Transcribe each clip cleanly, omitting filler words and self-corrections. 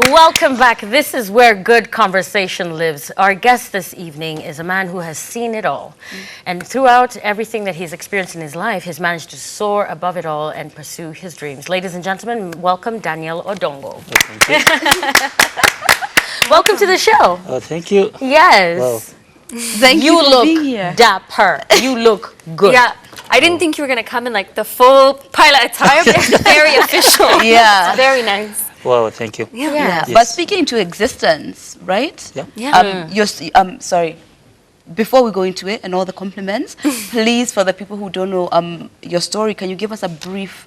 Welcome back. This is where good conversation lives. Our guest this evening is a man who has seen it all. And throughout everything that he's experienced in his life, he's managed to soar above it all and pursue his dreams. Ladies and gentlemen, welcome Daniel Odongo. Welcome to the show. Oh, thank you. Yes. Wow. Thank you for being look here. dapper. You look good. Yeah, I didn't think you were going to come in like the full pilot attire, but it's very official. Yeah. It's very nice. Wow, thank you. Yeah. But Yes. speaking into existence, right? Yeah. Yeah. Sorry. Before we go into it and all the compliments, please, for the people who don't know your story, can you give us a brief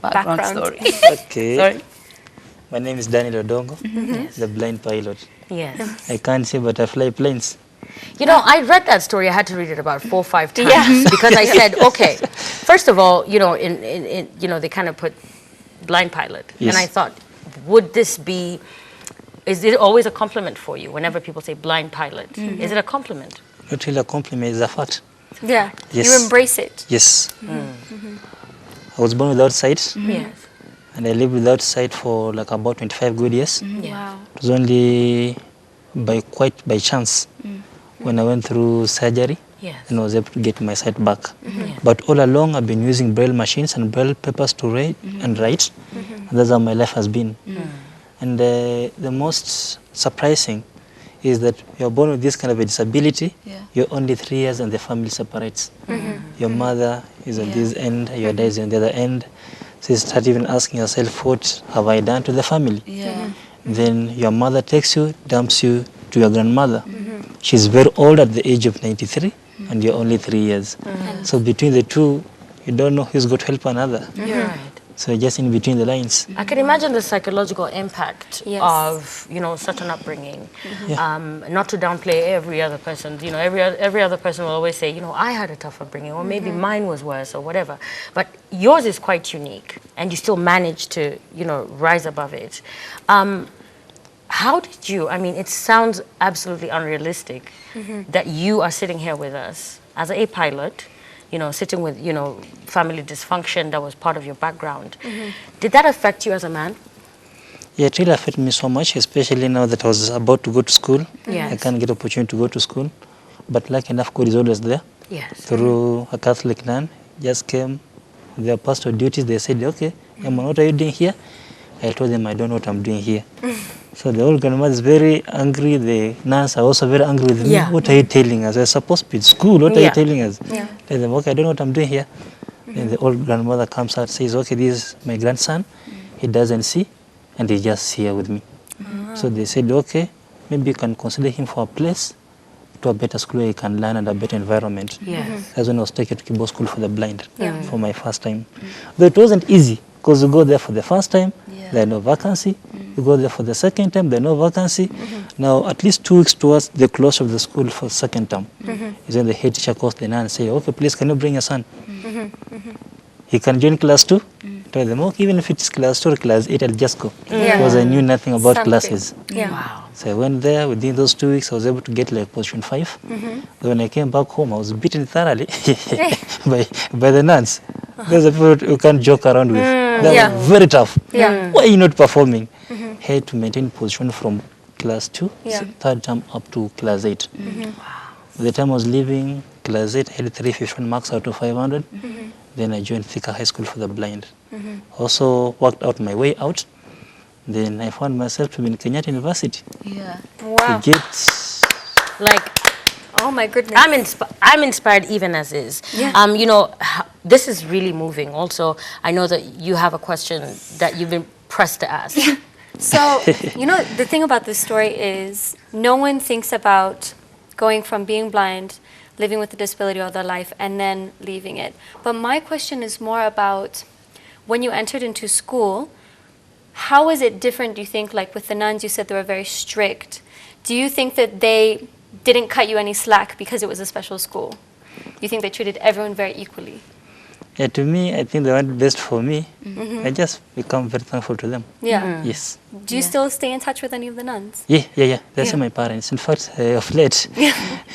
background story? Okay. Sorry. My name is Daniel Odongo, the blind pilot. Yes. I can't see, but I fly planes. You know, I read that story. I had to read it about 4 or 5 times Yeah. because I said, okay, first of all, you know, they kind of put blind pilot. Yes. And I thought, would this be, is it always a compliment for you whenever people say blind pilot? Is it a compliment? Not really a compliment, it's a fact. Yeah. Yes. You embrace it. Yes. I was born without sight, Yes. and I lived without sight for like about 25 good years. Yes. Wow. It was only by chance when I went through surgery Yes. and I was able to get my sight back. Yes. But all along, I've been using braille machines and braille papers to read and write. And that's how my life has been. And the most surprising is that you're born with this kind of a disability. Yeah. You're only 3 years and the family separates. Your mother is on this end, your dad is on the other end. So you start even asking yourself, what have I done to the family? Yeah. Then your mother takes you, dumps you to your grandmother. She's very old at the age of 93, and you're only 3 years. So between the two, you don't know who's going to help another. You're right. So just in between the lines. I can imagine the psychological impact Yes. of, you know, such an upbringing. Yeah. Not to downplay every other person. You know, every other person will always say, you know, I had a tough upbringing, or maybe mine was worse, or whatever. But yours is quite unique, and you still managed to, you know, rise above it. How did you? I mean, it sounds absolutely unrealistic that you are sitting here with us as a pilot. You know, sitting with, you know, family dysfunction that was part of your background. Did that affect you as a man? Yeah, it really affected me so much, especially now that I was about to go to school. Yes. I can't get opportunity to go to school. But lucky enough, God is always there. Yes. Through a Catholic nun, just came with their pastoral duties. They said, okay, Emma, what are you doing here? I told them, I don't know what I'm doing here. So the old grandmother is very angry. The nuns are also very angry with me. Yeah. What are you telling us? We're supposed to be at school. What are Yeah. you telling us? Yeah. Tell them, okay, I don't know what I'm doing here. Then the old grandmother comes out, says, okay, this is my grandson. He doesn't see, and he's just here with me. So they said, okay, maybe you can consider him for a place to a better school where he can learn and a better environment. Yes. That's when I was taken to Kibo School for the Blind for my first time. Mm. Though it wasn't easy, because you go there for the first time, Yeah. there are no vacancy. You go there for the second time, there are no vacancy. Now, at least 2 weeks towards the close of the school for second term, is when the head teacher calls the nun and say, okay, please, can you bring your son? He can join class 2. Tell them, okay, even if it's class 2 or class 8, I'll just go. Yeah. Because I knew nothing about Something. classes. Yeah. Wow. So I went there. Within those 2 weeks, I was able to get like position 5. But when I came back home, I was beaten thoroughly by the nuns. Those are people you can't joke around with. They Yeah. were very tough. Yeah. Why are you not performing? Had to maintain position from class 2, Yeah. third term up to class 8. By the time I was leaving class 8, I had 351 marks out of 500. Then I joined Thika High School for the Blind. Also worked out my way out. Then I found myself to be in Kenyatta University. Yeah. Wow. To get Like, Oh my goodness. I'm inspired even as is. Yeah. You know, this is really moving. Also, I know that you have a question that you've been pressed to ask. So, you know, the thing about this story is no one thinks about going from being blind, living with a disability all their life, and then leaving it. But my question is more about when you entered into school, how is it different, do you think, like with the nuns, you said they were very strict. Do you think that they didn't cut you any slack because it was a special school? You think they treated everyone very equally? Yeah, to me, I think they want best for me. I just become very thankful to them. Yeah. Yes. Do you still stay in touch with any of the nuns? Yeah. They're my parents. In fact, of late,